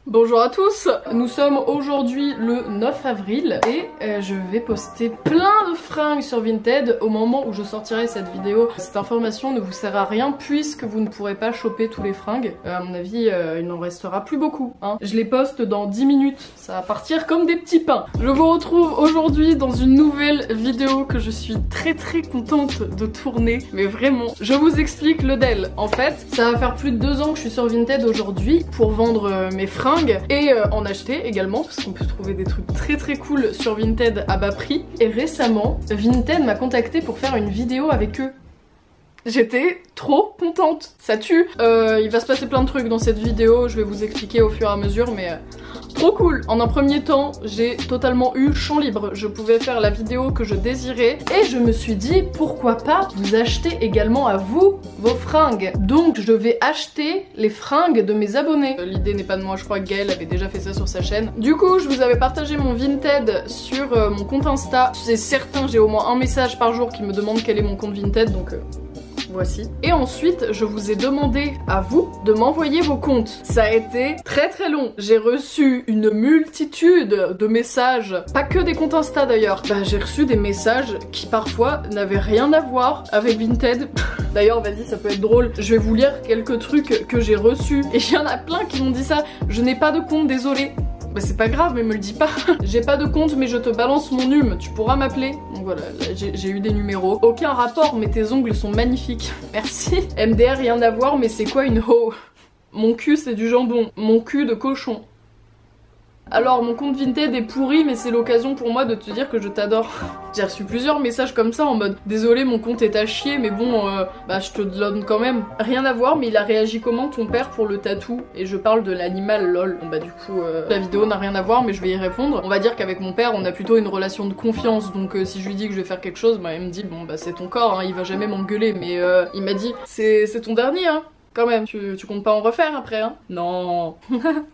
Bonjour à tous, nous sommes aujourd'hui le 9 avril et je vais poster plein de fringues sur Vinted au moment où je sortirai cette vidéo. Cette information ne vous sert à rien puisque vous ne pourrez pas choper tous les fringues. À mon avis, il n'en restera plus beaucoup. Hein. Je les poste dans 10 minutes, ça va partir comme des petits pains. Je vous retrouve aujourd'hui dans une nouvelle vidéo que je suis très contente de tourner. Mais vraiment, je vous explique le deal. En fait, ça va faire plus de 2 ans que je suis sur Vinted aujourd'hui pour vendre mes fringues et en acheter également parce qu'on peut trouver des trucs très cool sur Vinted à bas prix. Et récemment, Vinted m'a contacté pour faire une vidéo avec eux. J'étais trop contente, ça tue. Il va se passer plein de trucs dans cette vidéo, je vais vous expliquer au fur et à mesure, mais trop cool. En un premier temps, j'ai totalement eu champ libre. Je pouvais faire la vidéo que je désirais et je me suis dit pourquoi pas vous acheter également à vous vos fringues. Donc je vais acheter les fringues de mes abonnés. L'idée n'est pas de moi, je crois que Gaëlle avait déjà fait ça sur sa chaîne. Du coup, je vous avais partagé mon Vinted sur mon compte Insta. C'est certain, j'ai au moins un message par jour qui me demande quel est mon compte Vinted, donc voici. Et ensuite, je vous ai demandé à vous de m'envoyer vos comptes. Ça a été très long. J'ai reçu une multitude de messages, pas que des comptes Insta d'ailleurs. Bah, j'ai reçu des messages qui parfois n'avaient rien à voir avec Vinted. D'ailleurs, vas-y, ça peut être drôle. Je vais vous lire quelques trucs que j'ai reçus. Et il y en a plein qui m'ont dit ça. Je n'ai pas de compte, désolé. Bah c'est pas grave, mais me le dis pas. J'ai pas de compte, mais je te balance mon num. Tu pourras m'appeler. Donc voilà, j'ai eu des numéros. Aucun rapport, mais tes ongles sont magnifiques. Merci. MDR, rien à voir, mais c'est quoi une hoe? Mon cul, c'est du jambon. Mon cul de cochon. Alors mon compte Vinted est pourri, mais c'est l'occasion pour moi de te dire que je t'adore. J'ai reçu plusieurs messages comme ça en mode désolé mon compte est à chier mais bon bah je te le donne quand même. Rien à voir, mais il a réagi comment ton père pour le tatou? Et je parle de l'animal lol. Bon bah du coup la vidéo n'a rien à voir mais je vais y répondre. On va dire qu'avec mon père on a plutôt une relation de confiance, donc si je lui dis que je vais faire quelque chose, bah il me dit bon bah c'est ton corps hein, il va jamais m'engueuler, mais il m'a dit c'est ton dernier hein. Quand même, tu comptes pas en refaire après, hein? Non.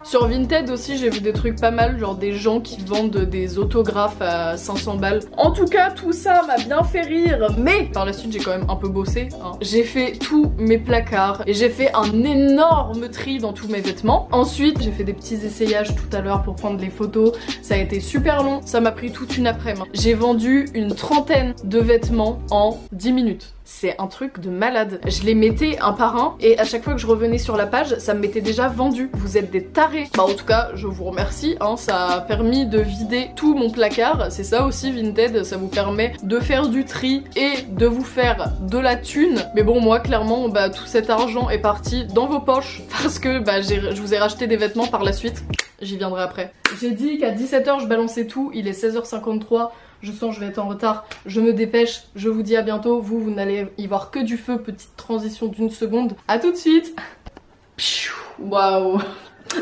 Sur Vinted aussi, j'ai vu des trucs pas mal, genre des gens qui vendent des autographes à 500 balles. En tout cas, tout ça m'a bien fait rire, mais par la suite, j'ai quand même un peu bossé, hein. J'ai fait tous mes placards et j'ai fait un énorme tri dans tous mes vêtements. Ensuite, j'ai fait des petits essayages tout à l'heure pour prendre les photos. Ça a été super long, ça m'a pris toute une après-midi. J'ai vendu une 30aine de vêtements en 10 minutes. C'est un truc de malade. Je les mettais un par un et à chaque fois que je revenais sur la page, ça me m'était déjà vendu. Vous êtes des tarés. Bah en tout cas, je vous remercie, hein, ça a permis de vider tout mon placard. C'est ça aussi Vinted, ça vous permet de faire du tri et de vous faire de la thune. Mais bon, moi clairement, bah tout cet argent est parti dans vos poches parce que bah je vous ai racheté des vêtements par la suite. J'y viendrai après. J'ai dit qu'à 17 h je balançais tout, il est 16 h 53. Je sens que je vais être en retard, je me dépêche, je vous dis à bientôt, vous n'allez y voir que du feu, petite transition d'une seconde. À tout de suite. Waouh,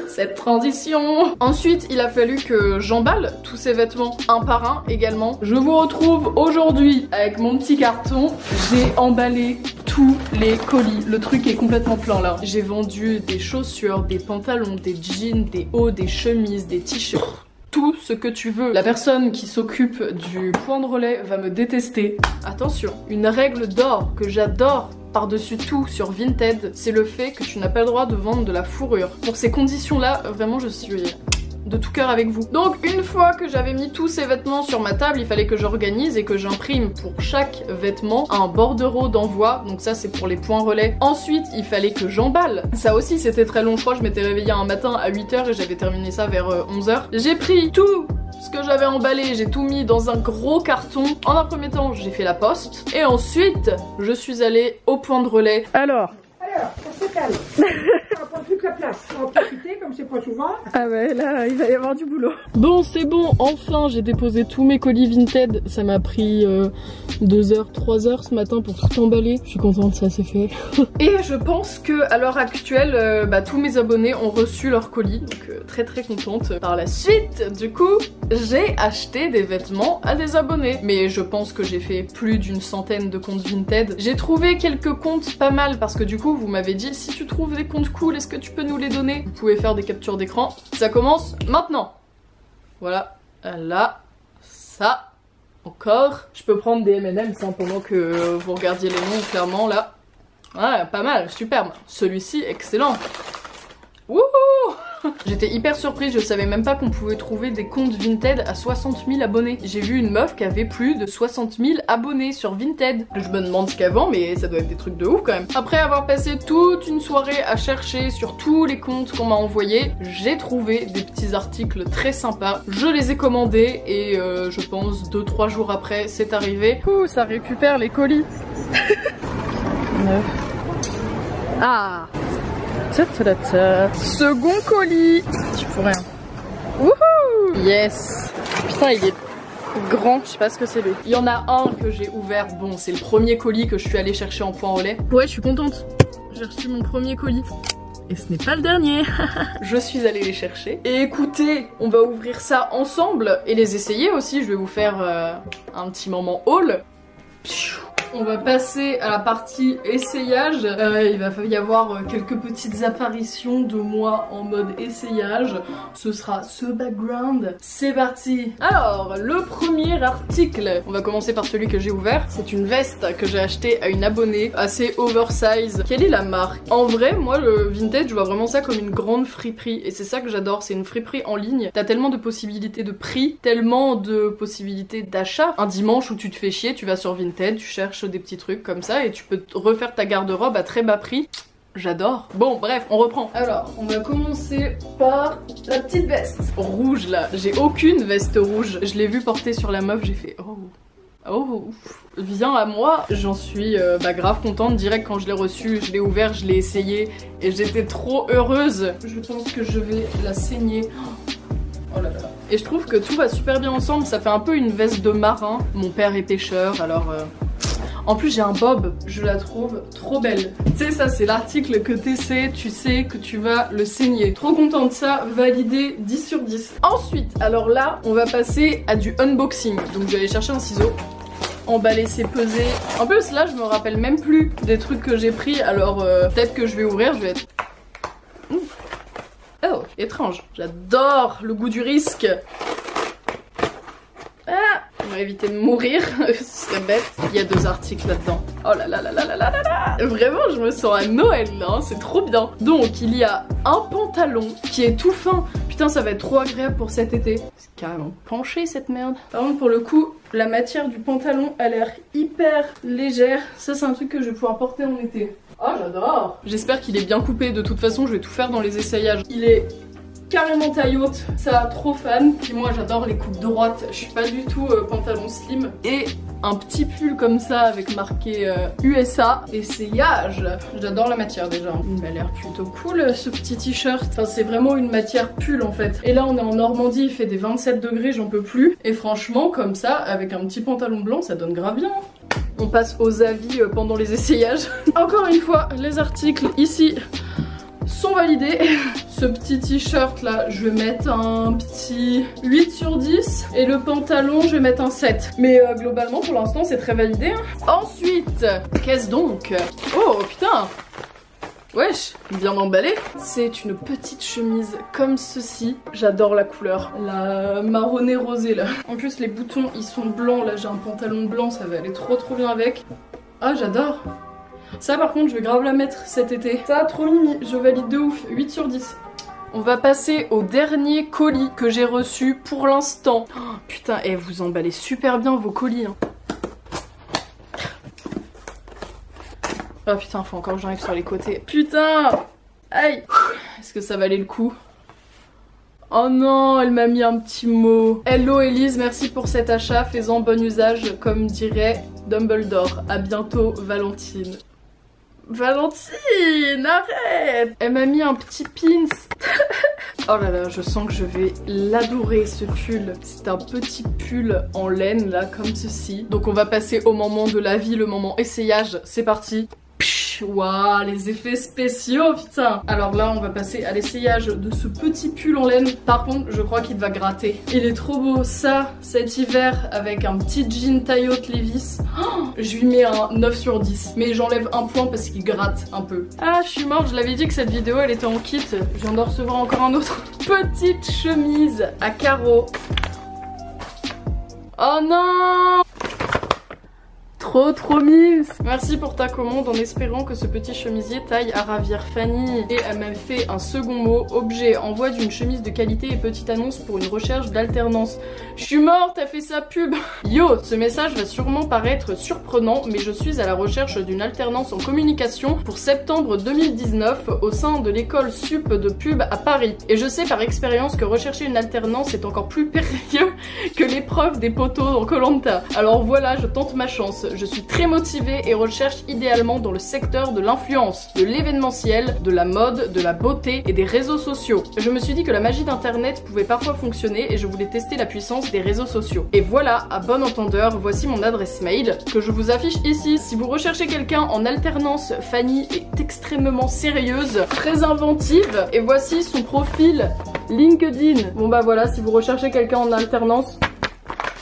cette transition. Ensuite, il a fallu que j'emballe tous ces vêtements un par un également. Je vous retrouve aujourd'hui avec mon petit carton. J'ai emballé tous les colis. Le truc est complètement plein là. J'ai vendu des chaussures, des pantalons, des jeans, des hauts, des chemises, des t-shirts. Tout ce que tu veux. La personne qui s'occupe du point de relais va me détester. Attention, une règle d'or que j'adore par-dessus tout sur Vinted, c'est le fait que tu n'as pas le droit de vendre de la fourrure. Pour ces conditions-là, vraiment je suis de tout cœur avec vous. Donc une fois que j'avais mis tous ces vêtements sur ma table, il fallait que j'organise et que j'imprime pour chaque vêtement un bordereau d'envoi. Donc ça c'est pour les points relais. Ensuite il fallait que j'emballe. Ça aussi c'était très long, je crois que je m'étais réveillée un matin à 8 h et j'avais terminé ça vers 11 h. J'ai pris tout ce que j'avais emballé, j'ai tout mis dans un gros carton. En un premier temps j'ai fait la poste et ensuite je suis allée au point de relais. Alors, on se calme. On va prendre toute la place. On va en profiter comme c'est pas souvent. Ah ouais, là, il va y avoir du boulot. Bon, c'est bon, enfin, j'ai déposé tous mes colis Vinted. Ça m'a pris 2 h, 3 h ce matin pour tout emballer. Je suis contente, ça c'est fait. Et je pense que à l'heure actuelle, tous mes abonnés ont reçu leurs colis. Donc très contente. Par la suite, du coup, j'ai acheté des vêtements à des abonnés. Mais je pense que j'ai fait plus d'une centaine de comptes Vinted. J'ai trouvé quelques comptes pas mal parce que du coup, vous m'avez dit si tu trouves des comptes cool, est-ce que tu peux nous les donner? Vous pouvez faire des captures d'écran. Ça commence maintenant. Voilà, là, ça, encore. Je peux prendre des M&M's pendant que vous regardiez les noms clairement là. Ouais, pas mal, superbe. Celui-ci, excellent. Wouhou. J'étais hyper surprise, je savais même pas qu'on pouvait trouver des comptes Vinted à 60 000 abonnés. J'ai vu une meuf qui avait plus de 60 000 abonnés sur Vinted. Je me demande ce qu'elle vend, mais ça doit être des trucs de ouf quand même. Après avoir passé toute une soirée à chercher sur tous les comptes qu'on m'a envoyés, j'ai trouvé des petits articles très sympas. Je les ai commandés et je pense 2-3 jours après c'est arrivé. Ouh, ça récupère les colis. Ah, second colis. Tu peux rien. Wouhou. Yes. Putain, il est grand, je sais pas ce que c'est lui. Il y en a un que j'ai ouvert, bon c'est le premier colis que je suis allée chercher en point au lait. Ouais, je suis contente. J'ai reçu mon premier colis. Et ce n'est pas le dernier. Je suis allée les chercher. Et écoutez, on va ouvrir ça ensemble et les essayer aussi. Je vais vous faire un petit moment haul. On va passer à la partie essayage. Il va y avoir quelques petites apparitions de moi en mode essayage. Ce sera ce background. C'est parti. Alors, le premier article. On va commencer par celui que j'ai ouvert. C'est une veste que j'ai achetée à une abonnée, assez oversize. Quelle est la marque? En vrai, moi, le vintage, je vois vraiment ça comme une grande friperie. Et c'est ça que j'adore, c'est une friperie en ligne. T'as tellement de possibilités de prix, tellement de possibilités d'achat. Un dimanche où tu te fais chier, tu vas sur Vinted, tu cherches des petits trucs comme ça et tu peux refaire ta garde-robe à très bas prix. J'adore. Bon bref, on reprend. Alors, on va commencer par la petite veste rouge là. J'ai aucune veste rouge. Je l'ai vue porter sur la meuf, j'ai fait oh. Oh, viens à moi. J'en suis grave contente. Direct quand je l'ai reçue, je l'ai ouvert, je l'ai essayé et j'étais trop heureuse. Je pense que je vais la saigner. Oh là là. Et je trouve que tout va super bien ensemble. Ça fait un peu une veste de marin. Mon père est pêcheur, alors... En plus j'ai un bob, je la trouve trop belle. Tu sais, ça c'est l'article que t'essaies, tu sais que tu vas le saigner. Trop contente de ça, validé 10 sur 10. Ensuite, alors là, on va passer à du unboxing. Donc je vais aller chercher un ciseau. Emballer, c'est peser. En plus là, je me rappelle même plus des trucs que j'ai pris, alors peut-être que je vais ouvrir, je vais être... Oh, étrange. J'adore le goût du risque. On va éviter de mourir, ce serait bête. Il y a 2 articles là-dedans. Oh là là là là là là là. Vraiment, je me sens à Noël là, hein, c'est trop bien. Donc, il y a un pantalon qui est tout fin. Putain, ça va être trop agréable pour cet été. C'est carrément penché cette merde. Par contre, pour le coup, la matière du pantalon a l'air hyper légère. Ça, c'est un truc que je vais pouvoir porter en été. Oh, j'adore. J'espère qu'il est bien coupé. De toute façon, je vais tout faire dans les essayages. Il est... carrément taille haute, ça trop fan. Puis moi j'adore les coupes droites, je suis pas du tout pantalon slim. Et un petit pull comme ça avec marqué USA, essayage. J'adore la matière déjà. Il m'a l'air plutôt cool ce petit t-shirt. Enfin c'est vraiment une matière pull en fait. Et là on est en Normandie, il fait des 27 degrés, j'en peux plus. Et franchement comme ça, avec un petit pantalon blanc, ça donne grave bien. On passe aux avis pendant les essayages. Encore une fois, les articles ici sont validés. Ce petit t-shirt là, je vais mettre un petit 8 sur 10 et le pantalon, je vais mettre un 7. Mais globalement, pour l'instant, c'est très validé. Hein. Ensuite, qu'est-ce donc? Oh putain! Wesh, bien emballé. C'est une petite chemise comme ceci. J'adore la couleur, la marronné rosée là. En plus, les boutons, ils sont blancs. Là, j'ai un pantalon blanc, ça va aller trop bien avec. Ah, j'adore. Ça par contre je vais grave la mettre cet été. Ça trop mimi, je valide de ouf, 8 sur 10. On va passer au dernier colis que j'ai reçu pour l'instant. Oh, putain, et vous emballez super bien vos colis hein. Oh putain, faut encore que j'arrive sur les côtés. Putain. Aïe. Est-ce que ça valait le coup? Oh non, elle m'a mis un petit mot. Hello Elise, merci pour cet achat, fais-en bon usage comme dirait Dumbledore. À bientôt Valentine. Valentine, arrête! Elle m'a mis un petit pins. Oh là là, je sens que je vais l'adorer ce pull. C'est un petit pull en laine là, comme ceci. Donc on va passer au moment de la vie, le moment essayage. C'est parti. Waouh, les effets spéciaux, putain. Alors là, on va passer à l'essayage de ce petit pull en laine. Par contre, je crois qu'il va gratter. Il est trop beau, ça, cet hiver, avec un petit jean taille haute Levi's. Oh, je lui mets un 9 sur 10. Mais j'enlève un point parce qu'il gratte un peu. Ah, je suis morte, je l'avais dit que cette vidéo, elle était en kit. Je viens d'en recevoir encore un autre. Petite chemise à carreaux. Oh non! Trop mimes. Merci pour ta commande en espérant que ce petit chemisier taille à ravir Fanny. Et elle m'a fait un second mot, objet, envoi d'une chemise de qualité et petite annonce pour une recherche d'alternance. Je suis morte, t'as fait sa pub. Yo, ce message va sûrement paraître surprenant, mais je suis à la recherche d'une alternance en communication pour septembre 2019 au sein de l'école sup de pub à Paris. Et je sais par expérience que rechercher une alternance est encore plus périlleux que l'épreuve des poteaux dans Koh-Lanta. Alors voilà, je tente ma chance. Je suis très motivée et recherche idéalement dans le secteur de l'influence, de l'événementiel, de la mode, de la beauté et des réseaux sociaux. Je me suis dit que la magie d'internet pouvait parfois fonctionner et je voulais tester la puissance des réseaux sociaux. Et voilà, à bon entendeur, voici mon adresse mail que je vous affiche ici. Si vous recherchez quelqu'un en alternance, Fanny est extrêmement sérieuse, très inventive et voici son profil LinkedIn. Bon bah voilà, si vous recherchez quelqu'un en alternance,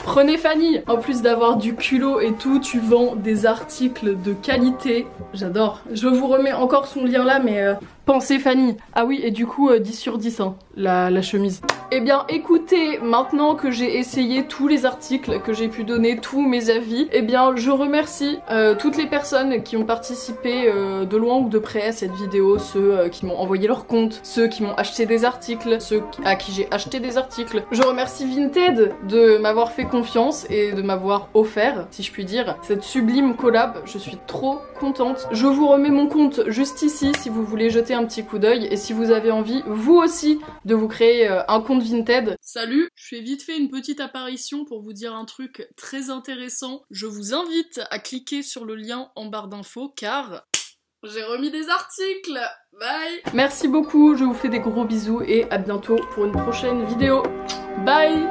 prenez Fanny. En plus d'avoir du culot et tout, tu vends des articles de qualité. J'adore. Je vous remets encore son lien là, mais pensez Fanny. Ah oui, et du coup 10 sur 10 hein, la chemise. Eh bien écoutez, maintenant que j'ai essayé tous les articles, que j'ai pu donner tous mes avis, eh bien je remercie toutes les personnes qui ont participé de loin ou de près à cette vidéo, ceux qui m'ont envoyé leur compte, ceux qui m'ont acheté des articles, ceux à qui j'ai acheté des articles. Je remercie Vinted de m'avoir fait confiance et de m'avoir offert, si je puis dire, cette sublime collab. Je suis trop contente. Je vous remets mon compte juste ici si vous voulez jeter un petit coup d'œil et si vous avez envie, vous aussi, de vous créer un compte Vinted. Salut, je fais vite fait une petite apparition pour vous dire un truc très intéressant. Je vous invite à cliquer sur le lien en barre d'infos car j'ai remis des articles. Bye. Merci beaucoup, je vous fais des gros bisous et à bientôt pour une prochaine vidéo. Bye.